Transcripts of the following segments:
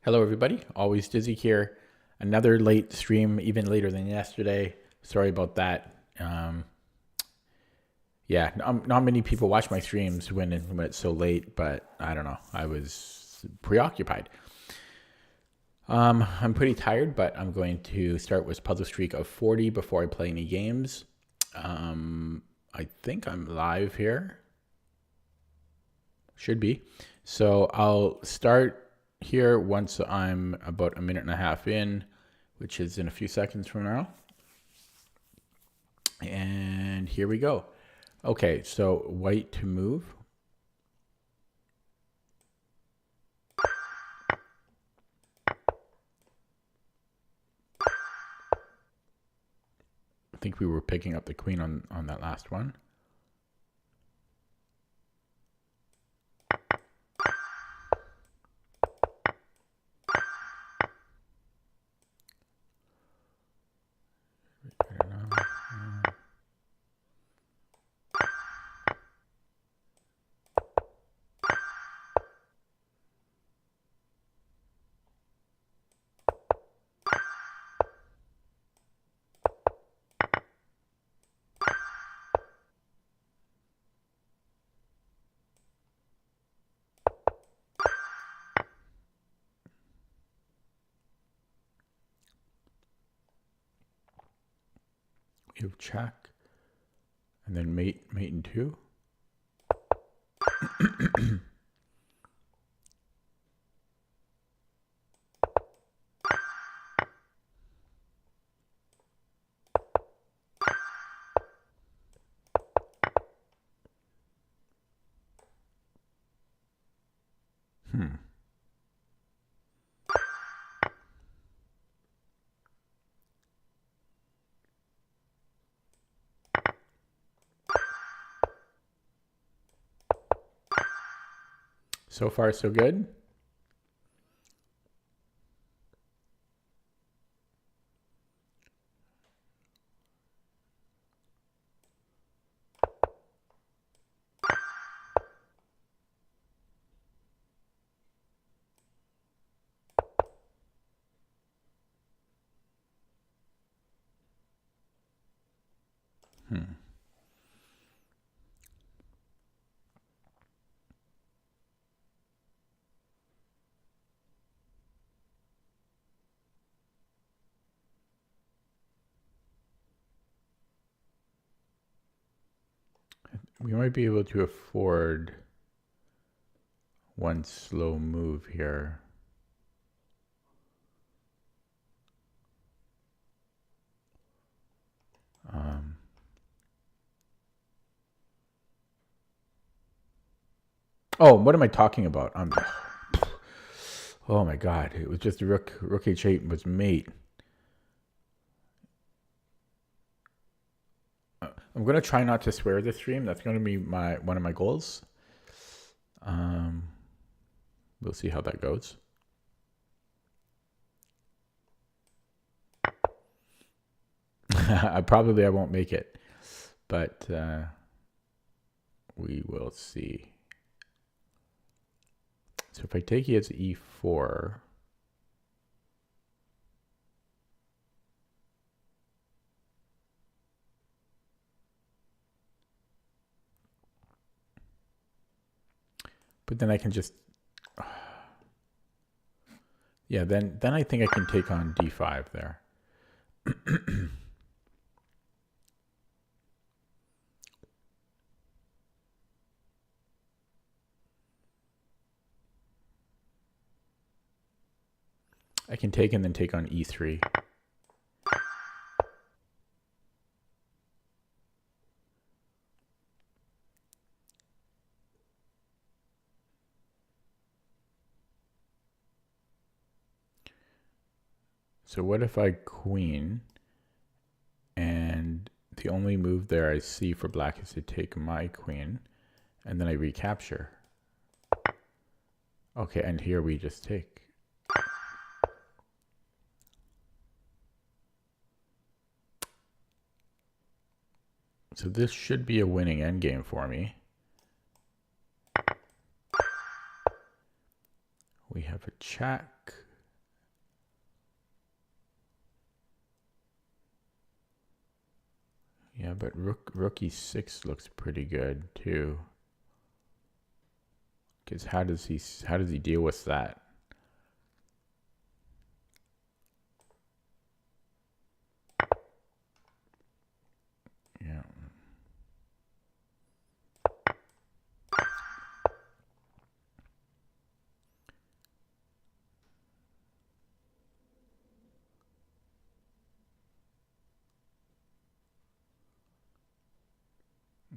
Hello, everybody. Always Dizzy here. Another late stream, even later than yesterday. Sorry about that. Yeah, not many people watch my streams when it's so late, but I don't know. I was preoccupied. I'm pretty tired, but I'm going to start with puzzle streak of 40 before I play any games. I think I'm live here. Should be. So I'll start here once I'm about a minute and a half in, which is in a few seconds from now. And here we go. Okay, so white to move. I think we were picking up the queen on that last one. You have check, and then mate in two. So far, so good. We might be able to afford one slow move here. Oh, what am I talking about? Oh my god! It was just rook h8 was mate. I'm gonna try not to swear this stream. That's gonna be one of my goals. We'll see how that goes. I won't make it, but we will see. So if I take e as e4, but then I can just, yeah, then I think I can take on d5 there. I can take and then take on e3. So what if I queen, and the only move there I see for black is to take my queen, and then I recapture. Okay, and here we just take. So this should be a winning endgame for me. We have a check. Yeah, but rook e6 looks pretty good too. Because how does he deal with that? Yeah.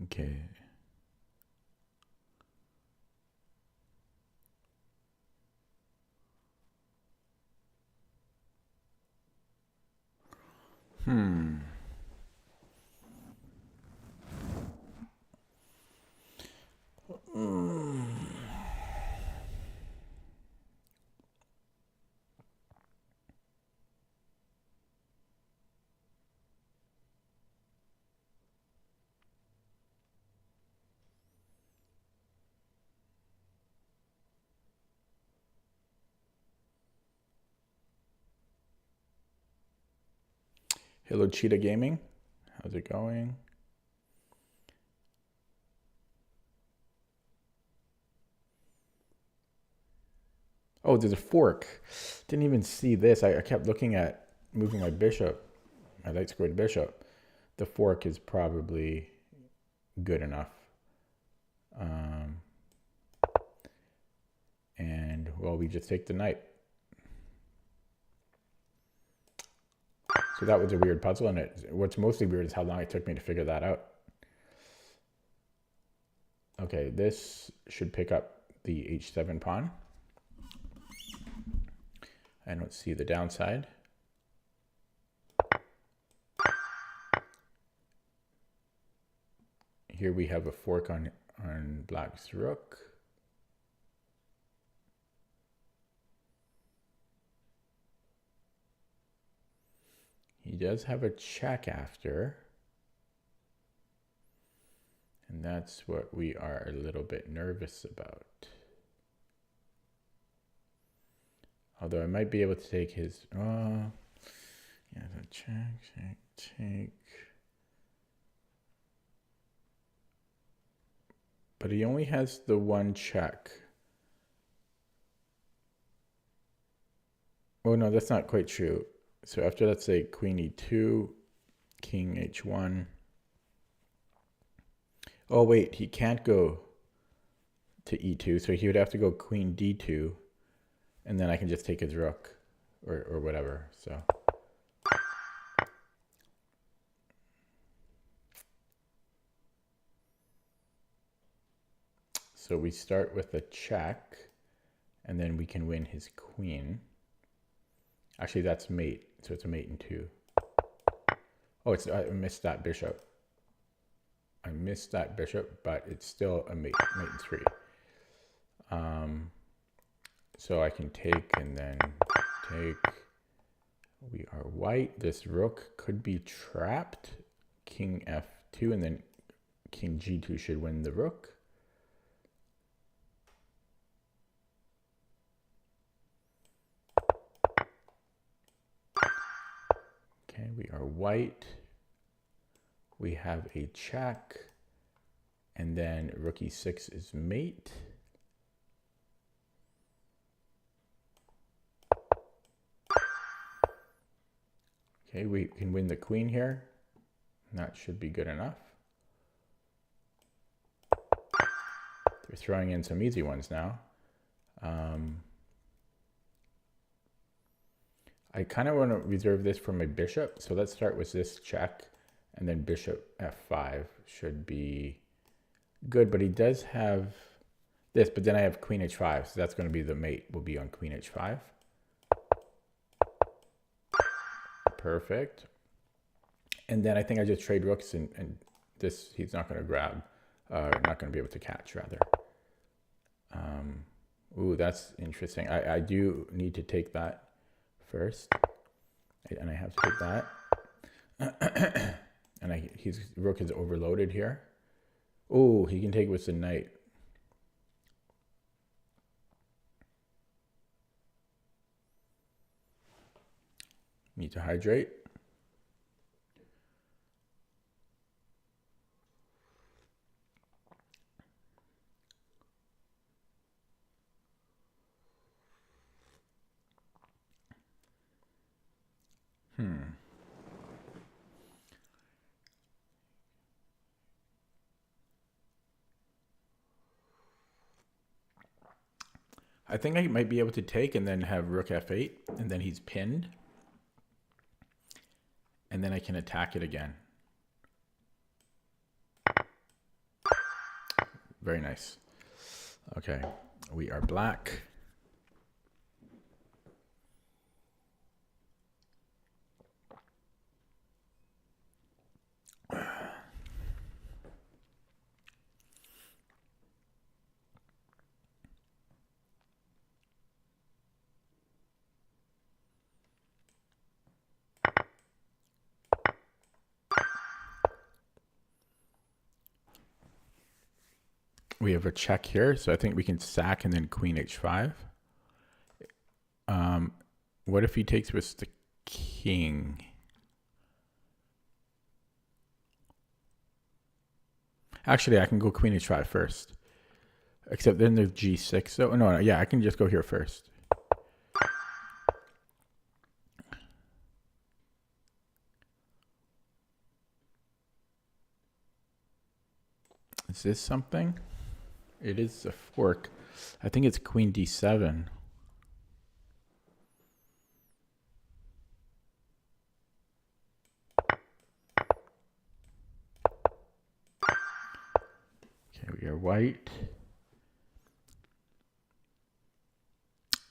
Okay. Hello, Cheetah Gaming. How's it going? Oh, there's a fork. Didn't even see this. I kept looking at moving my bishop, my light squared bishop. The fork is probably good enough. And, well, we just take the knight. So that was a weird puzzle, and what's mostly weird is how long it took me to figure that out. Okay, this should pick up the h7 pawn. I don't see the downside. Here we have a fork on black's rook. He does have a check after. And that's what we are a little bit nervous about. Although I might be able to take his, yeah, the check, take. But he only has the one check. Oh no, that's not quite true. So after, let's say, queen e2, king h1. Oh wait, he can't go to e2, so he would have to go queen d2, and then I can just take his rook, or whatever, so. So we start with a check, and then we can win his queen. Actually, that's mate, so it's a mate in 2. Oh, I missed that bishop. I missed that bishop, but it's still a mate in 3. So I can take and then take. We are white. This rook could be trapped. King f2, and then king g2 should win the rook. Okay, we are white. We have a check, and then rook e6 is mate. Okay, we can win the queen here. That should be good enough. They're throwing in some easy ones now. I kind of want to reserve this for my bishop. So let's start with this check, and then bishop f5 should be good. But he does have this, but then I have queen h5. So that's going to be the mate will be on queen h5. Perfect. And then I think I just trade rooks, and this he's not going to grab, not going to be able to catch, rather. Ooh, that's interesting. I do need to take that first, and I have to take that. And his rook is overloaded here. Oh, he can take with the knight. Need to hydrate. I think I might be able to take and then have rook f8, and then he's pinned. And then I can attack it again. Very nice. Okay, we are black. We have a check here, so I think we can sack and then queen h5. What if he takes with the king? Actually, I can go queen h5 first. Except then there's g6. So no, yeah, I can just go here first. Is this something? It is a fork. I think it's queen d7. Okay, we are white.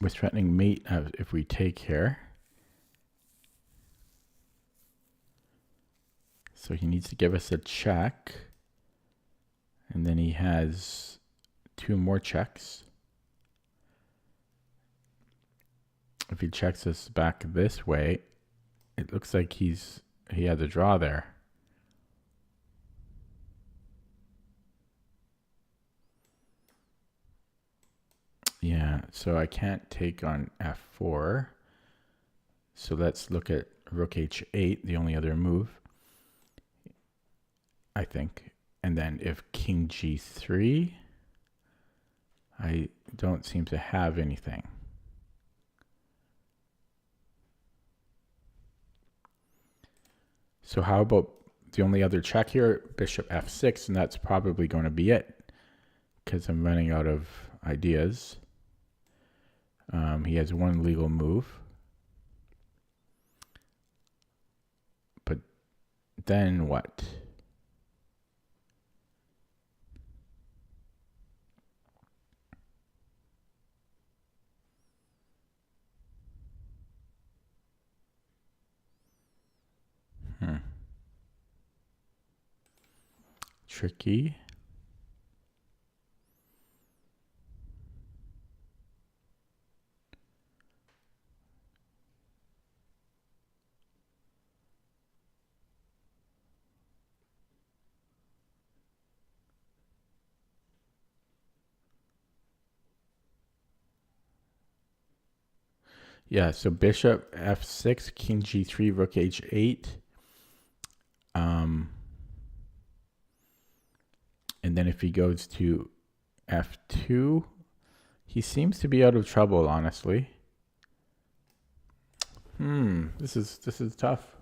With threatening mate if we take here. So he needs to give us a check. And then he has 2 more checks. If he checks us back this way, it looks like he has a draw there. Yeah, so I can't take on f4. So let's look at rook h8, the only other move, I think. And then if king g3, I don't seem to have anything. So how about the only other check here, bishop f6, and that's probably going to be it because I'm running out of ideas. He has one legal move. But then what? Tricky. Yeah, so bishop f6, king g3, rook h8. And then if he goes to f2, he seems to be out of trouble, honestly. This is tough.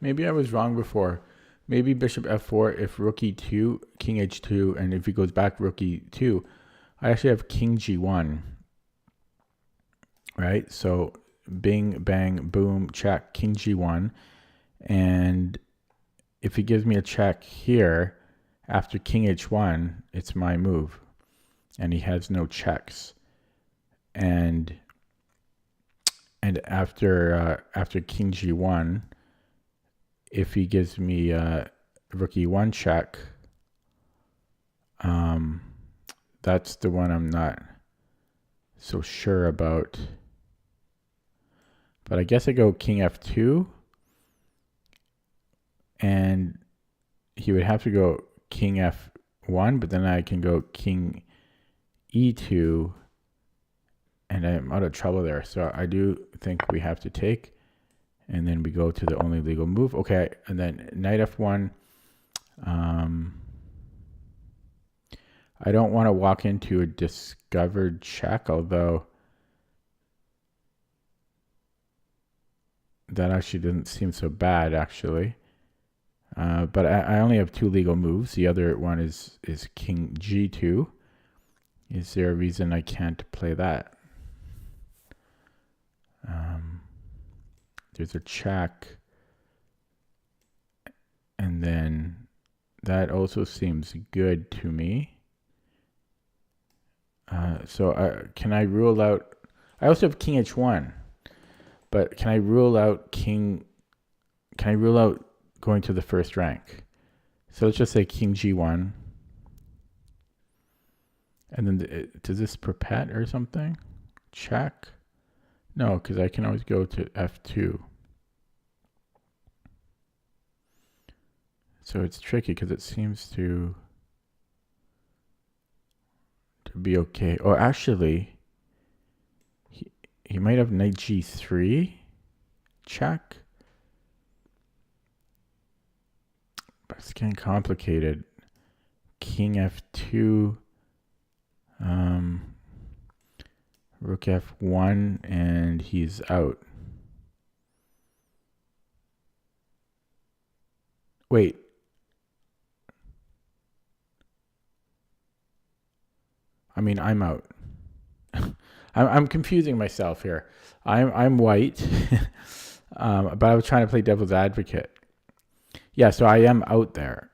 Maybe I was wrong before. Maybe bishop f4 if rook e2, king h2, and if he goes back rook e2. I actually have king g1. Right? So bing, bang, boom, check, king g1. And if he gives me a check here, after king h1, it's my move. And he has no checks. And after king g1, if he gives me rook e1 check, that's the one I'm not so sure about. But I guess I go king f2. and he would have to go king f1, but then I can go king e2, and I'm out of trouble there. So I do think we have to take, and then we go to the only legal move. Okay, and then knight f1. I don't want to walk into a discovered check, although that actually doesn't seem so bad, actually. But I only have 2 legal moves. The other one is king g2. Is there a reason I can't play that? There's a check. And then that also seems good to me. So can I rule out... I also have king h1. But can I rule out king... Can I rule out going to the first rank? So let's just say king g1. And then does this perpet or something? Check? No, because I can always go to f2. So it's tricky because it seems to be okay. Or actually, he might have knight g3. Check. But it's getting complicated. King f2. Rook f1, and he's out. Wait. I mean, I'm out. I'm confusing myself here. I'm white, but I was trying to play devil's advocate. Yeah, so I am out there.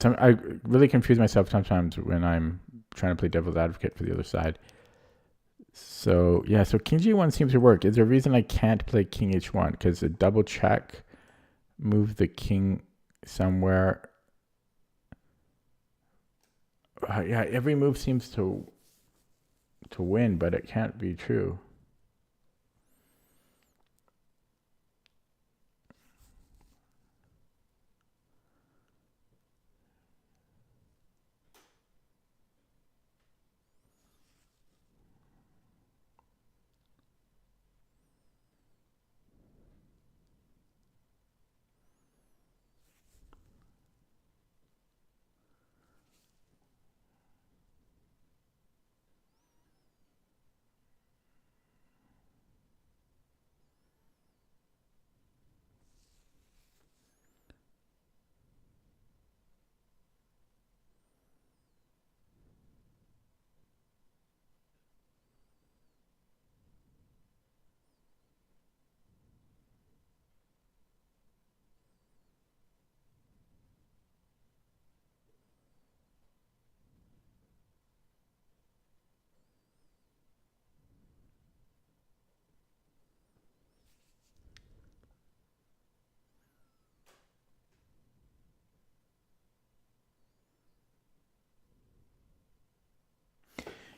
I really confuse myself sometimes when I'm trying to play devil's advocate for the other side. So yeah, so king g1 seems to work. Is there a reason I can't play king h1? Because a double check, move the king somewhere. Yeah, every move seems to win, but it can't be true.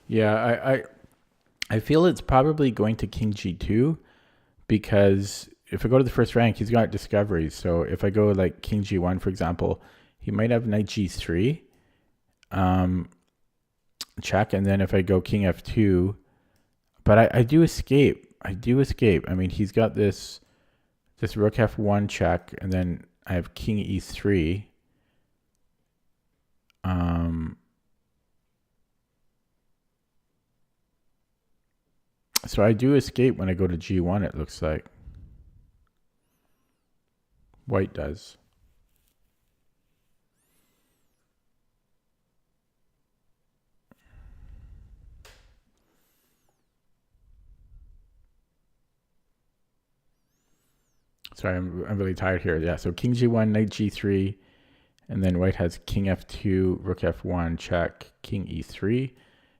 Yeah, I feel it's probably going to king g2, because if I go to the first rank, he's got discoveries. So if I go like king g1, for example, he might have knight g3, check, and then if I go king f2, but I do escape. I mean, he's got this rook f1 check, and then I have king e3. So I do escape when I go to g1, it looks like. White does. Sorry, I'm really tired here. Yeah, so king g1, knight g3, and then white has king f2, rook f1, check, king e3,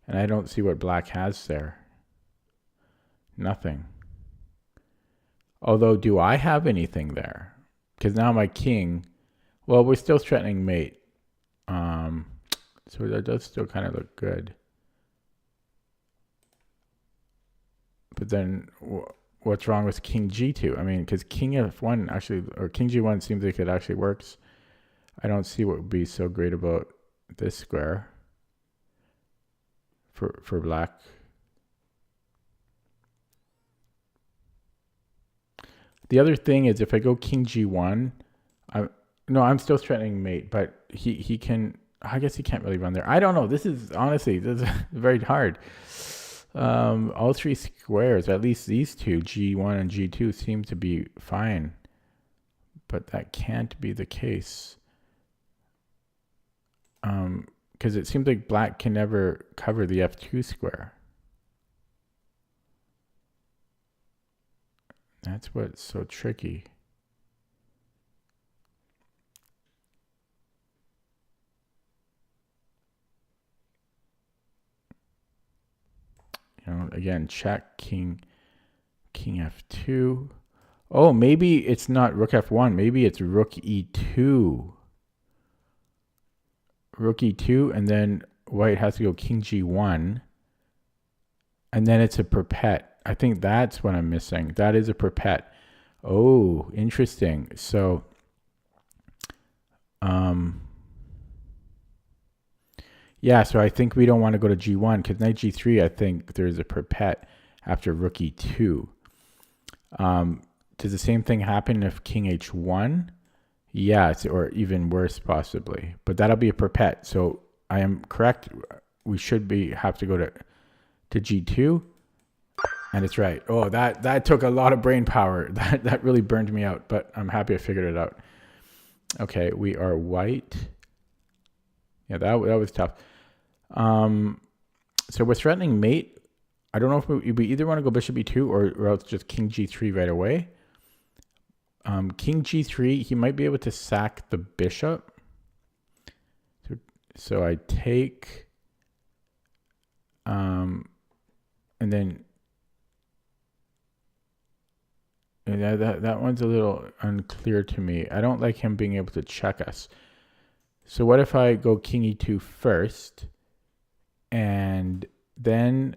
and I don't see what black has there. Nothing. Although, do I have anything there? Because now my king, well, we're still threatening mate. So that does still kind of look good. But then what's wrong with king g2. I mean, because king f1 actually, or king g1 seems like it actually works. I don't see what would be so great about this square for black. The other thing is if I go king g1, I'm still threatening mate, but he can, I guess he can't really run there. I don't know. This is very hard. All three squares, at least these two, G1 and G2, seem to be fine. But that can't be the case. Because it seems like black can never cover the F2 square. That's what's so tricky. You know, again, check king F2. Oh, maybe it's not rook F1. Maybe it's rook E2. Rook E2, and then white has to go king G1. And then it's a perpet. I think that's what I'm missing. That is a perpet. Oh, interesting. So, yeah, so I think we don't want to go to G1 because knight G3, I think there's a perpet after rook E2. Does the same thing happen if king H1? Yes, or even worse possibly. But that'll be a perpet. So I am correct. We should have to go to G2. And it's right. Oh, that took a lot of brain power. That really burned me out, but I'm happy I figured it out. Okay, we are white. Yeah, that was tough. So we're threatening mate. I don't know if we either want to go bishop e2 or else just king g3 right away. King g3, he might be able to sack the bishop. So I take, and then that one's a little unclear to me. I don't like him being able to check us. So what if I go king e2 first, and then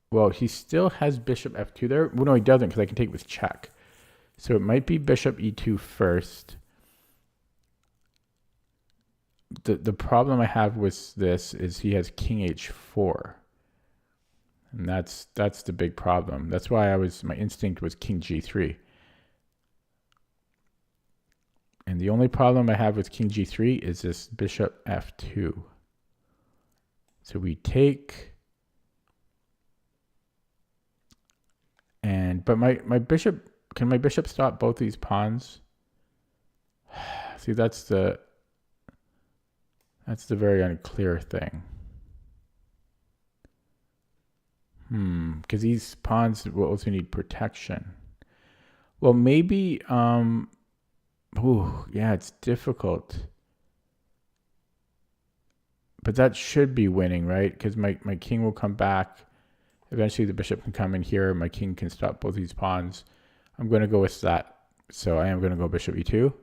well, he still has bishop f2 there. Well, no, he doesn't because I can take with check. So it might be bishop e2 first. The problem I have with this is he has king h4. And that's the big problem. That's why my instinct was king g3. And the only problem I have with king g3 is this bishop f2. So we take, but my bishop, can my bishop stop both these pawns? See, that's the very unclear thing. Because these pawns will also need protection. Well, maybe, yeah, it's difficult. But that should be winning, right? Because my king will come back. Eventually the bishop can come in here. My king can stop both these pawns. I'm going to go with that. So I am going to go bishop e2.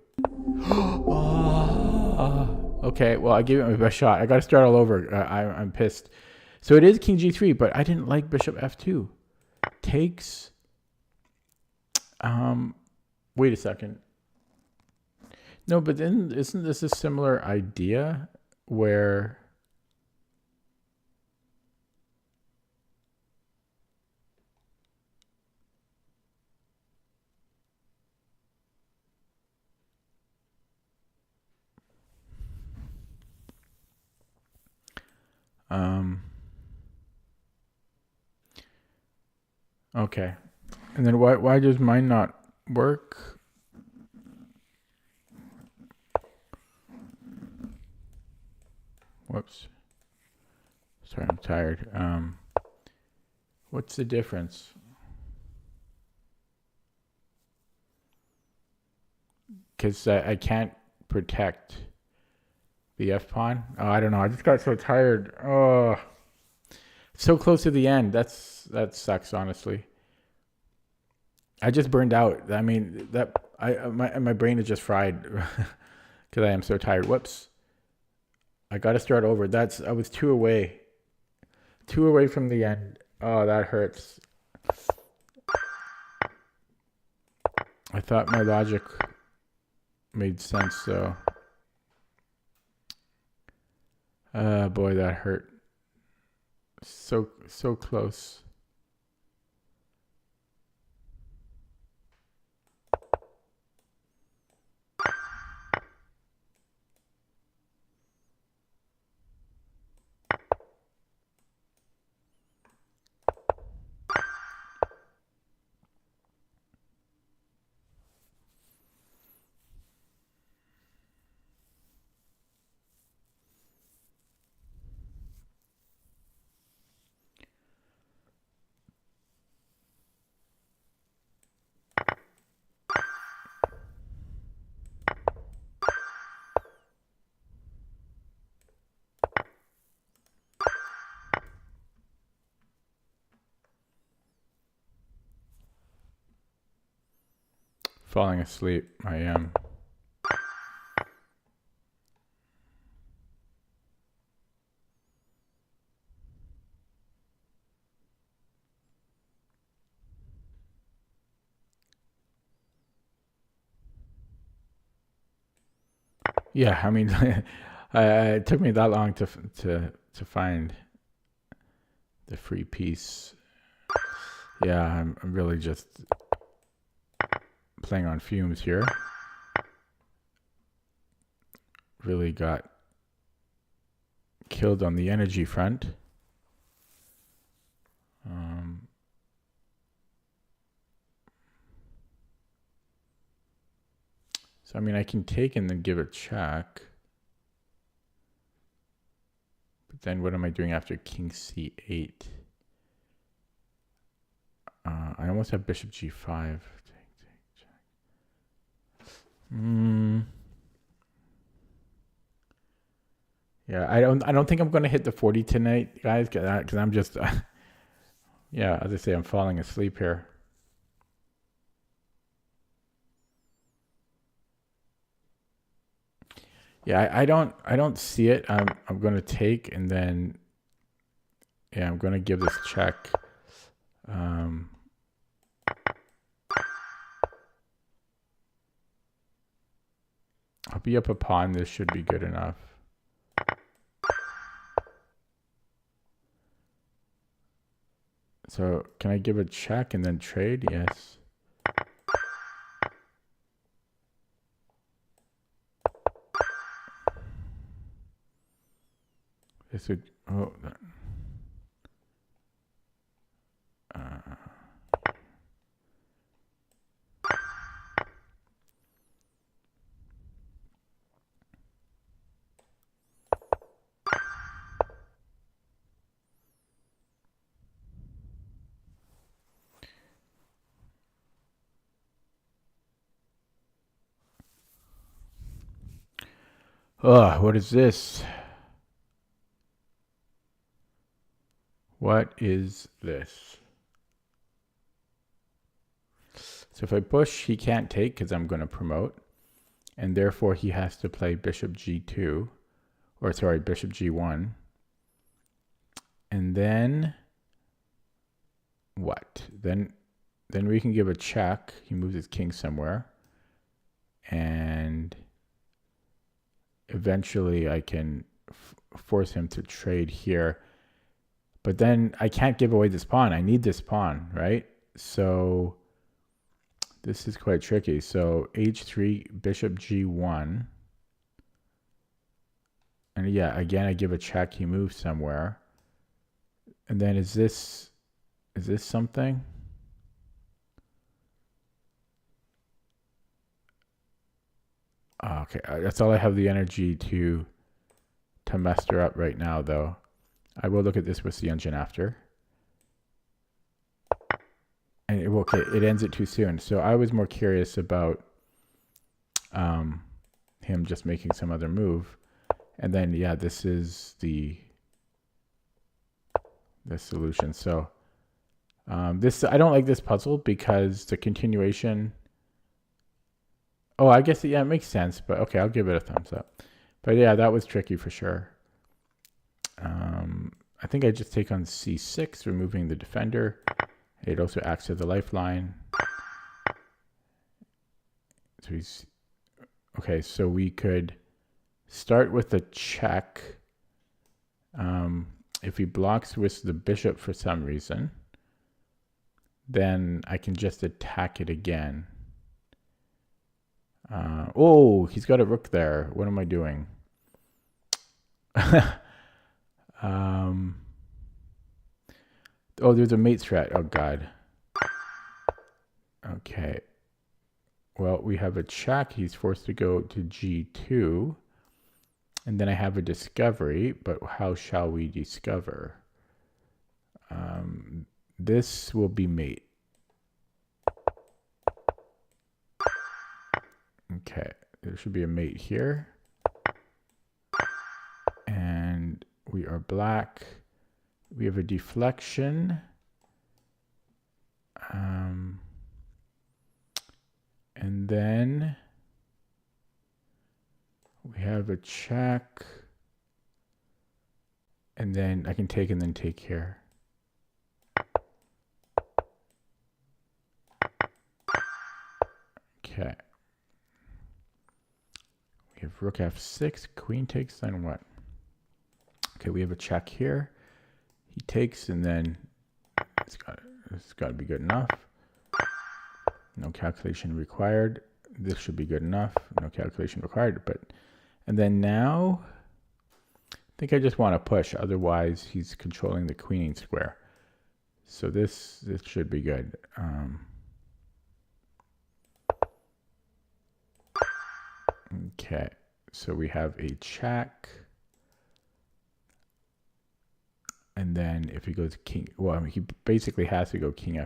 Okay, well, I gave it my best shot. I got to start all over. I'm pissed. So it is king g3, but I didn't like bishop f2. Takes. Wait a second. No, but then isn't this a similar idea where okay. And then why does mine not work? Whoops. Sorry, I'm tired. What's the difference? Because I can't protect the f pawn. Oh, I don't know. I just got so tired. Oh, so close to the end. That sucks, honestly. I just burned out. I mean, my brain is just fried because I am so tired. Whoops. I got to start over. I was two away. Two away from the end. Oh, that hurts. I thought my logic made sense, though. Boy, that hurt. So close. Falling asleep, I am. Yeah, I mean, it took me that long to find the free piece. Yeah, I'm really just playing on fumes here. Really got killed on the energy front. So, I mean, I can take and then give a check. But then what am I doing after king c8? I almost have bishop g5. Yeah, I don't think I'm going to hit the 40 tonight, guys, because I'm just, yeah, as I say, I'm falling asleep here. Yeah, I don't see it. I'm going to take and then, yeah, I'm going to give this check. I'll be up a pawn. This should be good enough. So can I give a check and then trade? Yes. This would, oh. Ugh, what is this? What is this? So if I push, he can't take because I'm going to promote. And therefore, he has to play bishop g2. Or sorry, bishop g1. And then what? Then we can give a check. He moves his king somewhere. And eventually I can force him to trade here. But then I can't give away this pawn. I need this pawn, right? So this is quite tricky. So h3, bishop g1. And yeah, again, I give a check. He moves somewhere. And then is this something? Okay, that's all I have the energy to muster up right now, though. I will look at this with the engine after. And it ends it too soon. So I was more curious about him just making some other move. And then, yeah, this is the solution. So I don't like this puzzle because the continuation. Oh, I guess, yeah, it makes sense. But okay, I'll give it a thumbs up. But yeah, that was tricky for sure. think I just take on c6, removing the defender. It also acts as a lifeline. So he's okay. So we could start with a check. If he blocks with the bishop for some reason, then I can just attack it again. Oh, he's got a rook there. What am I doing? Oh, there's a mate threat. Oh, God. Okay. Well, we have a check. He's forced to go to g2. And then I have a discovery, but how shall we discover? This will be mate. Okay, there should be a mate here. And we are black. We have a deflection. And then we have a check. And then I can take and then take here. Okay. We have rook f6, queen takes, then what? Okay, we have a check here. He takes, and then it's got to be good enough. No calculation required. This should be good enough. No calculation required. And then now, I think I just want to push. Otherwise, he's controlling the queening square. So this should be good. Okay, so we have a check. And then if he goes king, well, I mean, he basically has to go king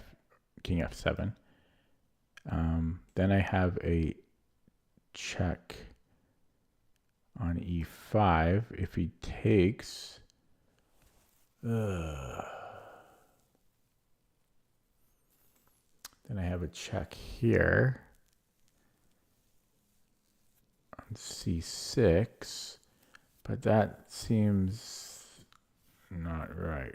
f7. Then I have a check on e5. If he takes, then I have a check here on c6, but that seems not right.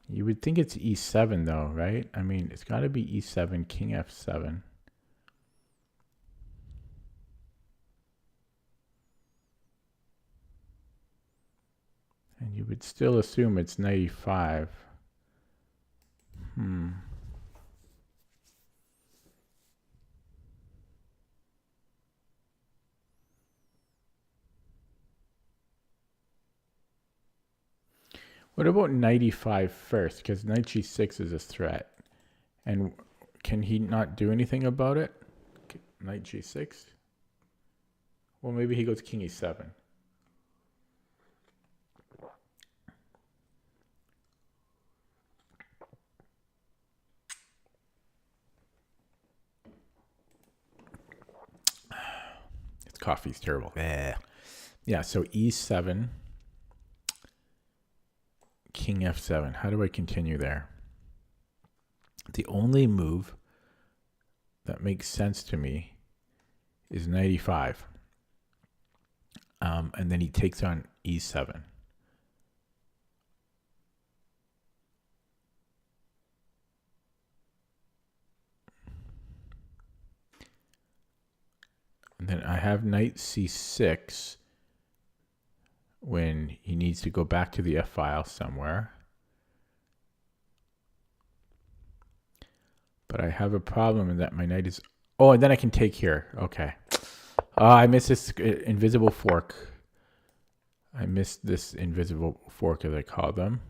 You would think it's e7 though, right? I mean, it's got to be e7, king f7. And you would still assume it's knight e5. What about knight e5 first? Because knight g6 is a threat. And can he not do anything about it? Knight g6? Well, maybe he goes king e7. This coffee's terrible. Yeah, so e7. King f7. How do I continue there? The only move that makes sense to me is knight e5. And then he takes on e7. And then I have knight c6 when he needs to go back to the F file somewhere. But I have a problem in that my knight is... Oh, and then I can take here. Okay. I missed this invisible fork. I missed this invisible fork, as I call them.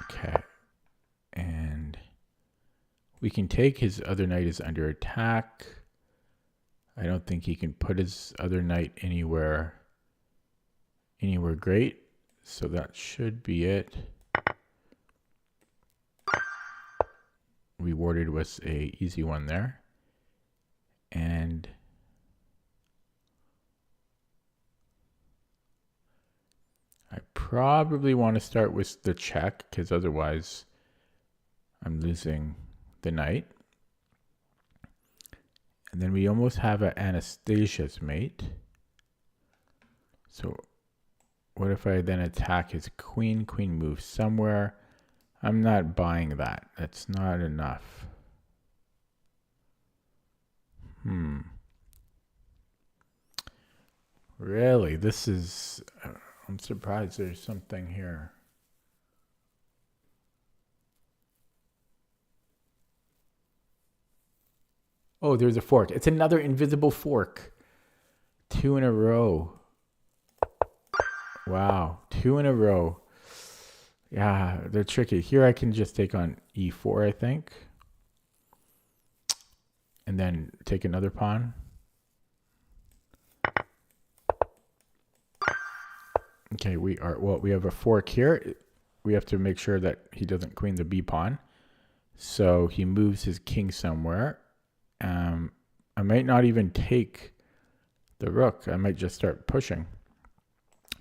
Okay. And we can take his other knight is under attack. I don't think he can put his other knight anywhere great. So that should be it. Rewarded with a easy one there. And I probably want to start with the check, because otherwise I'm losing the knight. And then we almost have an Anastasia's mate. So what if I then attack his queen? Queen moves somewhere. I'm not buying that. That's not enough. Really? This is... I'm surprised there's something here. Oh, there's a fork. It's another invisible fork. 2 in a row. Wow. 2 in a row. Yeah, they're tricky. Here I can just take on e4, I think. And then take another pawn. Okay, we have a fork here. We have to make sure that he doesn't queen the b pawn. So he moves his king somewhere. I might not even take the rook. I might just start pushing.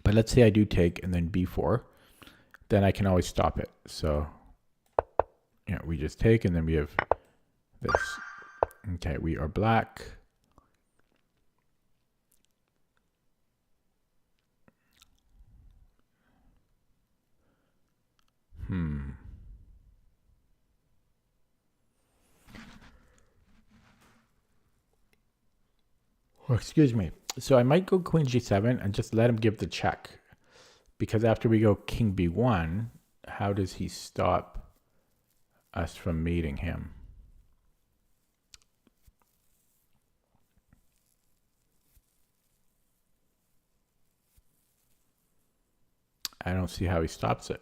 But let's say I do take and then b4. Then I can always stop it. So yeah, we just take and then we have this. Okay, we are black. Oh, excuse me. So I might go queen g7 and just let him give the check. Because after we go king b1, how does he stop us from mating him? I don't see how he stops it.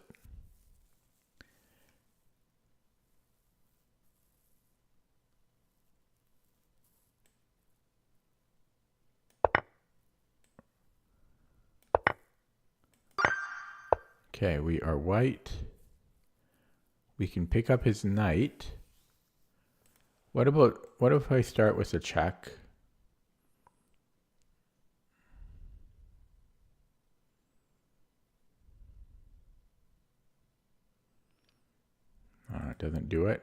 Okay, we are white. We can pick up his knight. What if I start with a check? It doesn't do it.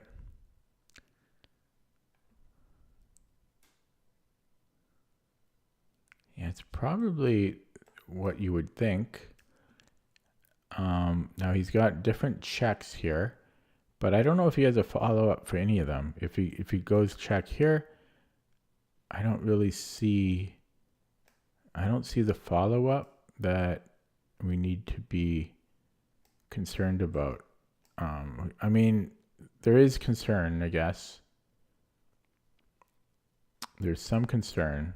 Yeah, it's probably what you would think. Now he's got different checks here, but I don't know if he has a follow-up for any of them. If he goes check here, I don't really see. I don't see the follow-up that we need to be concerned about. I mean, there is concern, I guess. There's some concern.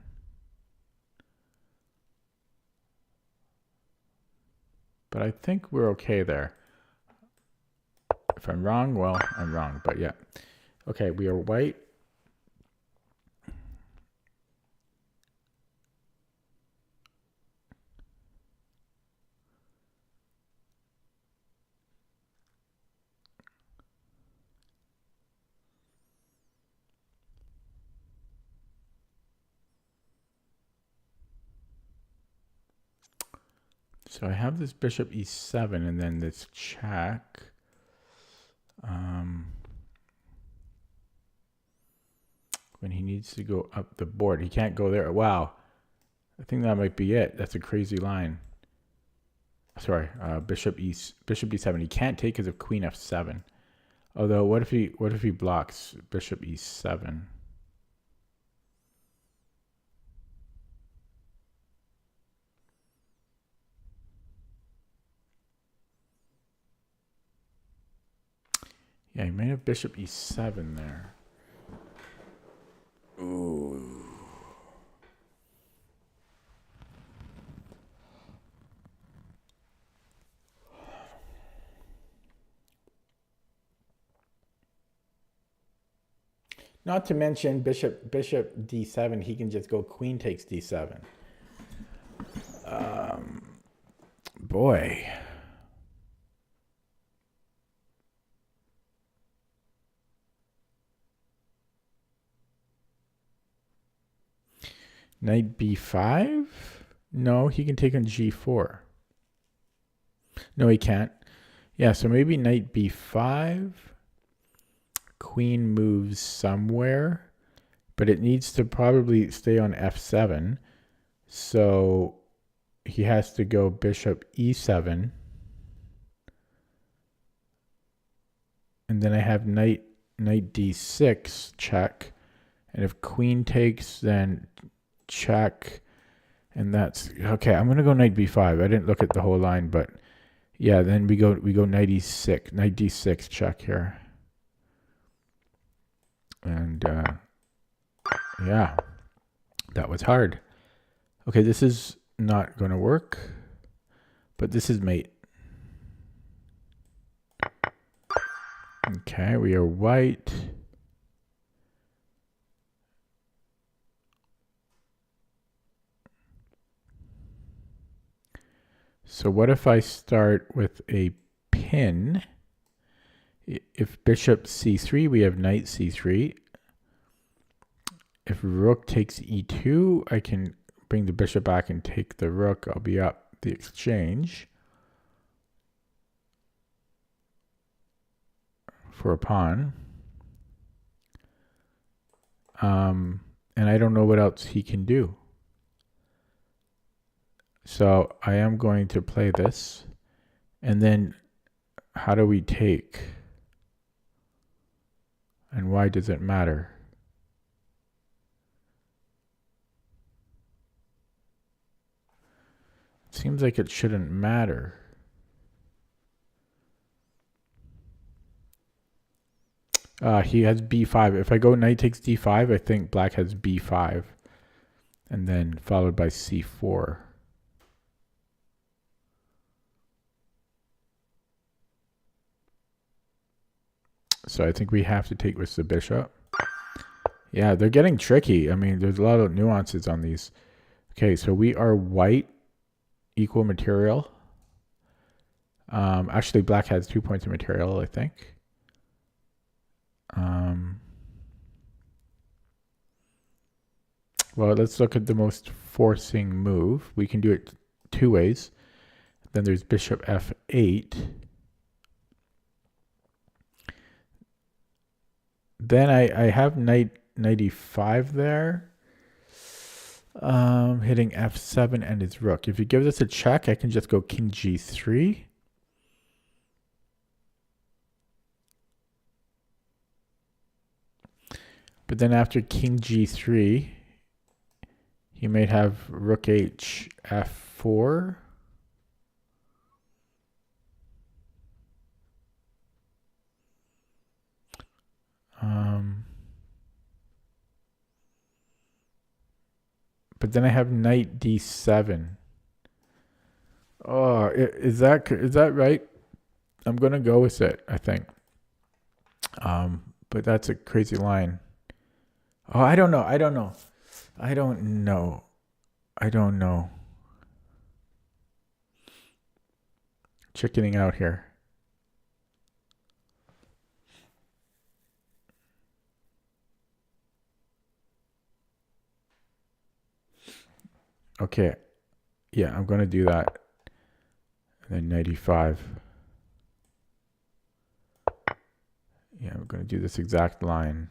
But I think we're okay there. If I'm wrong, well, I'm wrong. But yeah. Okay, we are white. So I have this bishop e7 and then this check. When he needs to go up the board, he can't go there. Wow. I think that might be it. That's a crazy line. Sorry, bishop d7. He can't take because of queen f7. Although, what if he blocks bishop e7? Yeah, he may have bishop e7 there. Ooh. Not to mention bishop d7, he can just go queen takes d7. Boy. Knight b5? No, he can take on g4. No, he can't. Yeah, so maybe knight b5. Queen moves somewhere, but it needs to probably stay on f7. So he has to go bishop e7. And then I have knight d6 check. And if queen takes, then check. And that's okay. I'm gonna go knight b5. I didn't look at the whole line, but yeah, then we go knight e6, knight d6 check here. And yeah, that was hard. Okay, this is not gonna work, but this is mate. Okay, we are white. So what if I start with a pin? If bishop c3, we have knight c3. If rook takes e2, I can bring the bishop back and take the rook. I'll be up the exchange for a pawn. And I don't know what else he can do. So I am going to play this. And then how do we take? And why does it matter? It seems like it shouldn't matter. He has b5. If I go knight takes d5, I think black has b5. And then followed by c4. So I think we have to take with the bishop. Yeah, they're getting tricky. I mean, there's a lot of nuances on these. Okay, so we are white, equal material. Actually, black has 2 points of material, I think. Well, let's look at the most forcing move. We can do it two ways. Then there's bishop f8. Then I have knight e5 there. Hitting f7 and his rook. If he gives us a check, I can just go king g3. But then after king g3, he may have rook h f4. But then I have knight d7. Oh, is that right? I'm gonna go with it, I think. But that's a crazy line. Oh, I don't know. Chickening out here. Okay. Yeah, I'm going to do that. And then 95. Yeah, I'm going to do this exact line.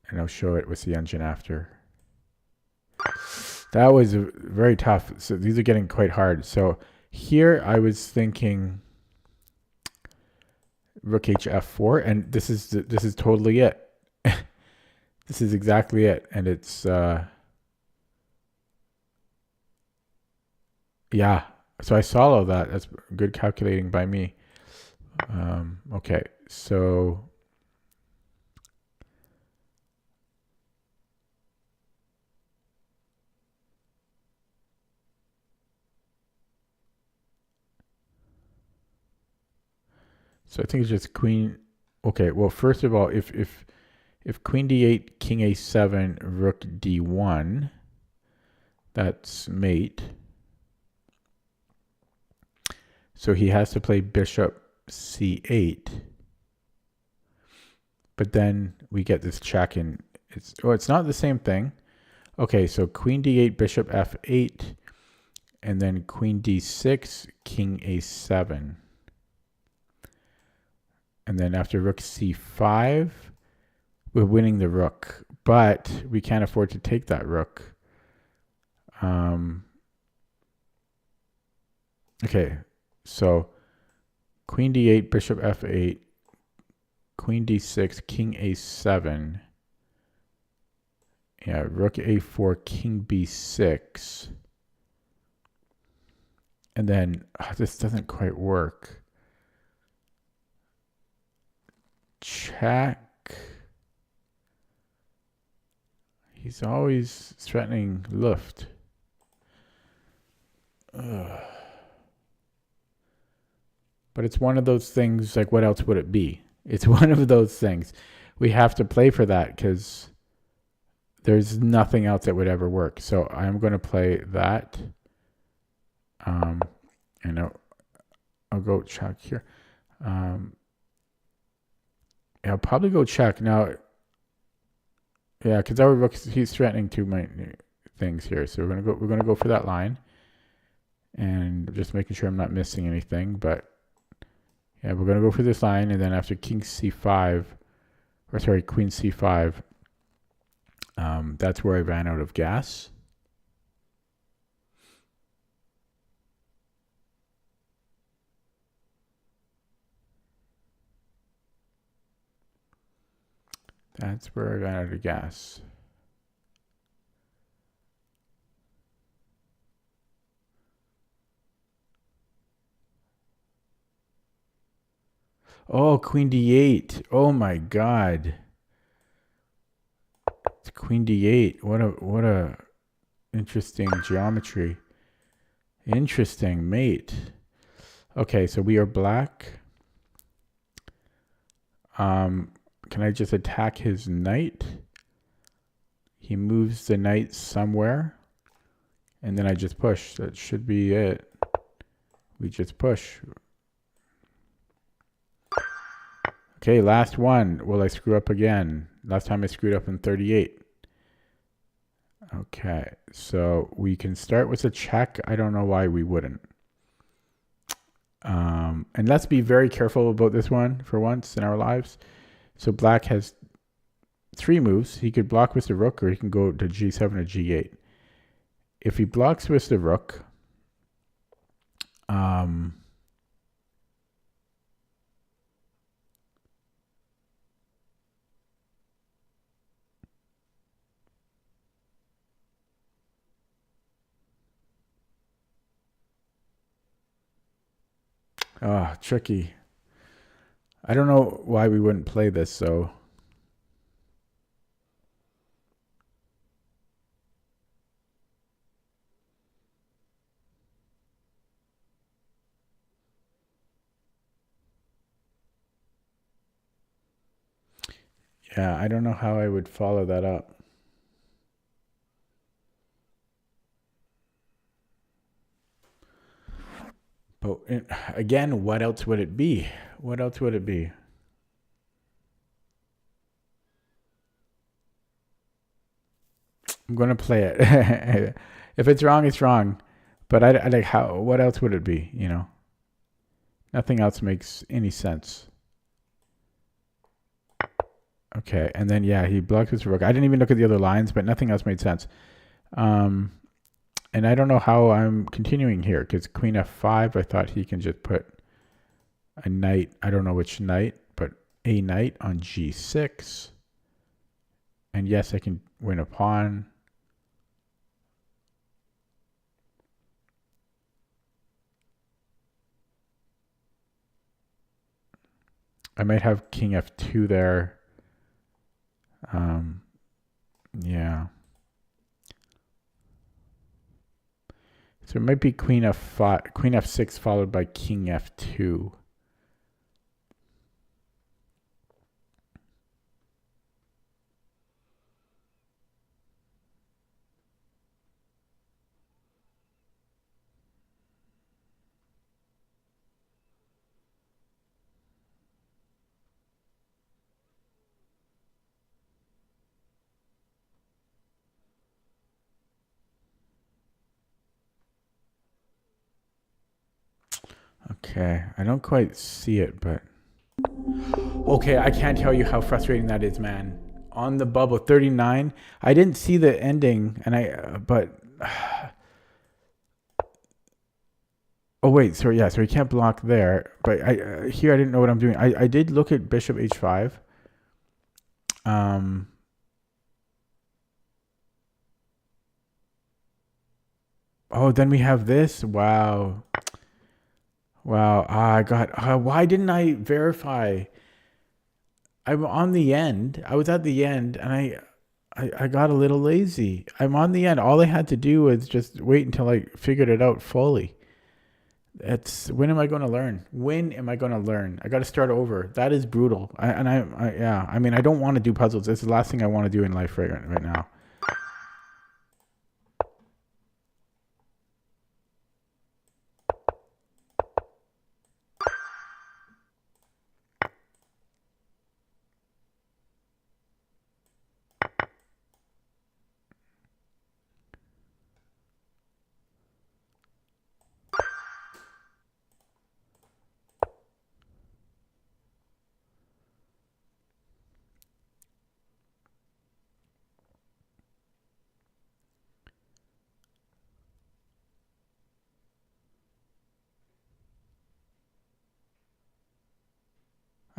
And I'll show it with the engine after. That was very tough. So these are getting quite hard. So here I was thinking rook h f4, and this is totally it. This is exactly it, and it's yeah. So I saw all that. That's good calculating by me. Okay, so I think it's just queen. Okay, well, first of all, if queen d8, king a7, rook d1, that's mate. So he has to play bishop c8. But then we get this check, and it's not the same thing. Okay, so queen d8, bishop f8, and then queen d6, king a7. And then after rook c5, we're winning the rook, but we can't afford to take that rook. Okay, so queen d8, bishop f8, queen d6, king a7. Yeah, rook a4, king b6. And then this doesn't quite work. Check. He's always threatening Luft. Ugh. But it's one of those things, like, what else would it be? It's one of those things. We have to play for that because there's nothing else that would ever work. So I'm going to play that. And I'll go check here. Yeah, I'll probably go check. Now, yeah, because our rook, he's threatening too many things here. So we're gonna go for that line. And just making sure I'm not missing anything, but yeah, we're going to go for this line, and then after king c5, or sorry, queen c5, that's where I ran out of gas. That's where I ran out of gas. Oh, queen d8. Oh my god. It's queen d8. What a interesting geometry. Interesting, mate. Okay, so we are black. Can I just attack his knight? He moves the knight somewhere. And then I just push. That should be it. We just push. Okay, last one. Will I screw up again? Last time I screwed up in 38. Okay, so we can start with a check. I don't know why we wouldn't. And let's be very careful about this one for once in our lives. So black has 3 moves. He could block with the rook, or he can go to g7 or g8. If he blocks with the rook, tricky. I don't know why we wouldn't play this, so. Yeah, I don't know how I would follow that up. But again, what else would it be? What else would it be? I'm going to play it. If it's wrong, it's wrong. But I like how. What else would it be? You know, nothing else makes any sense. Okay, and then yeah, he blocked his rook. I didn't even look at the other lines, but nothing else made sense. And I don't know how I'm continuing here, because queen f5, I thought he can just put a knight, I don't know which knight, but a knight on g6. And yes, I can win a pawn. I might have king f2 there. Yeah. So it might be queen f5, queen f6 followed by king f2. Okay, I don't quite see it, but okay, I can't tell you how frustrating that is, man. On the bubble 39, I didn't see the ending, and but Oh wait, so yeah, so he can't block there. But here I didn't know what I'm doing. I did look at bishop h5. Um. Oh, then we have this. Wow. Wow. I got. Why didn't I verify? I'm on the end. I was at the end, and I got a little lazy. I'm on the end. All I had to do was just wait until I figured it out fully. It's when am I going to learn? When am I going to learn? I got to start over. That is brutal. Yeah. I mean, I don't want to do puzzles. It's the last thing I want to do in life right now.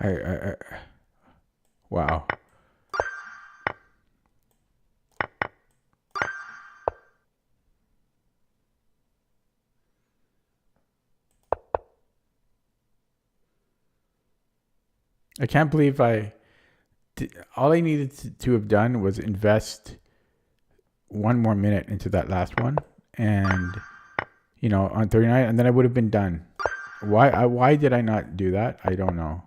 I wow. I can't believe all I needed to have done was invest one more minute into that last one, and on 39, and then I would have been done. Why did I not do that? I don't know.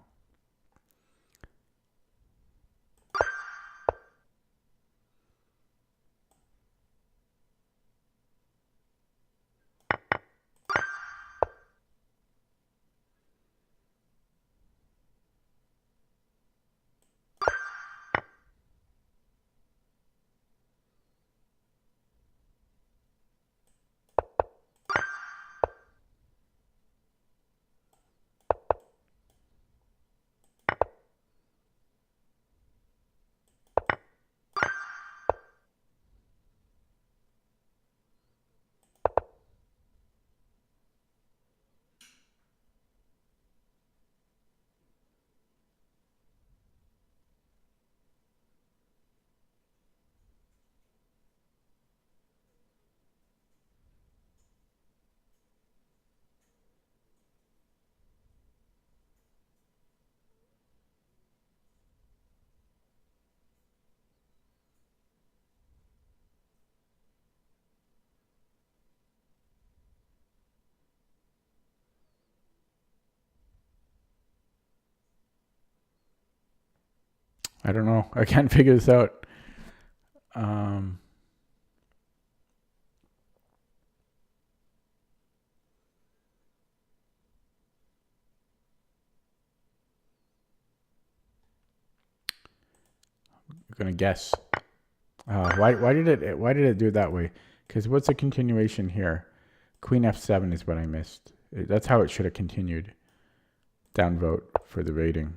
I don't know. I can't figure this out. Um, I'm gonna guess. Why did it do it that way? Because what's the continuation here? Queen f7 is what I missed. That's how it should have continued. Downvote for the rating.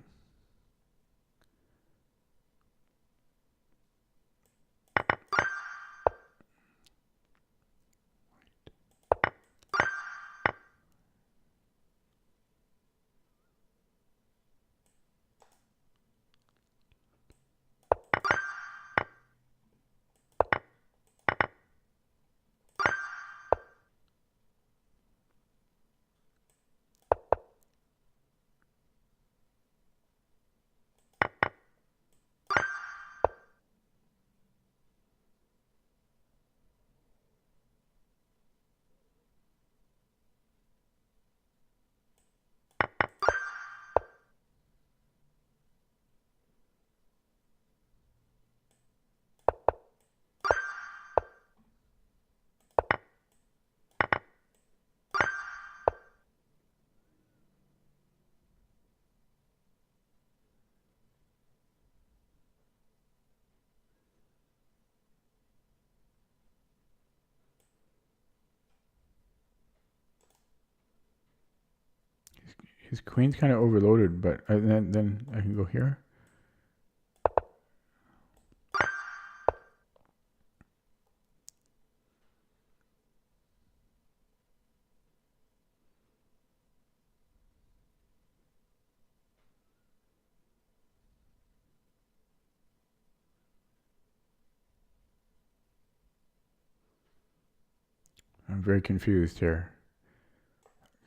His queen's kind of overloaded, but then I can go here. I'm very confused here.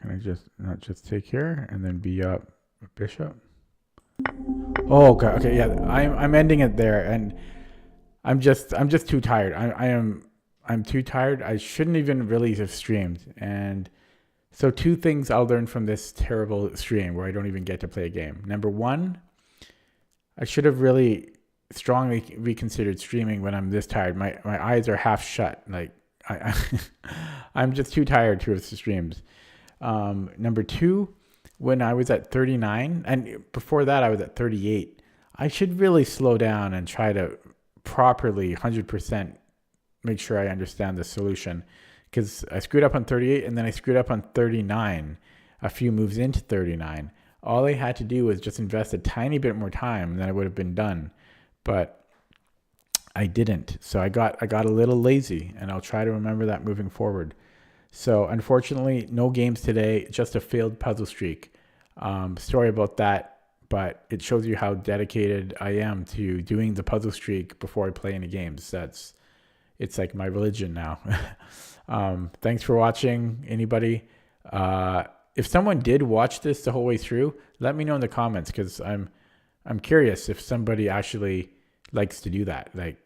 Can I just not just take here and then be up bishop? Oh, okay, okay, yeah. I'm ending it there, and I'm just too tired. I'm too tired. I shouldn't even really have streamed. And so two things I'll learn from this terrible stream where I don't even get to play a game. Number one, I should have really strongly reconsidered streaming when I'm this tired. My eyes are half shut. Like I'm just too tired to have streams. Number two, when I was at 39, and before that I was at 38, I should really slow down and try to properly 100% make sure I understand the solution, because I screwed up on 38 and then I screwed up on 39 a few moves into 39. All I had to do was just invest a tiny bit more time and then I would have been done, but I didn't. So I got a little lazy, and I'll try to remember that moving forward. So unfortunately, no games today, just a failed puzzle streak. Story about that, but it shows you how dedicated I am to doing the puzzle streak before I play any games. It's like my religion now. Thanks for watching, anybody. If someone did watch this the whole way through, let me know in the comments, because I'm curious if somebody actually likes to do that. Like,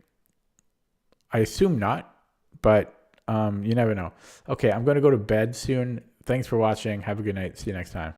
I assume not, but you never know. Okay, I'm going to go to bed soon. Thanks for watching. Have a good night. See you next time.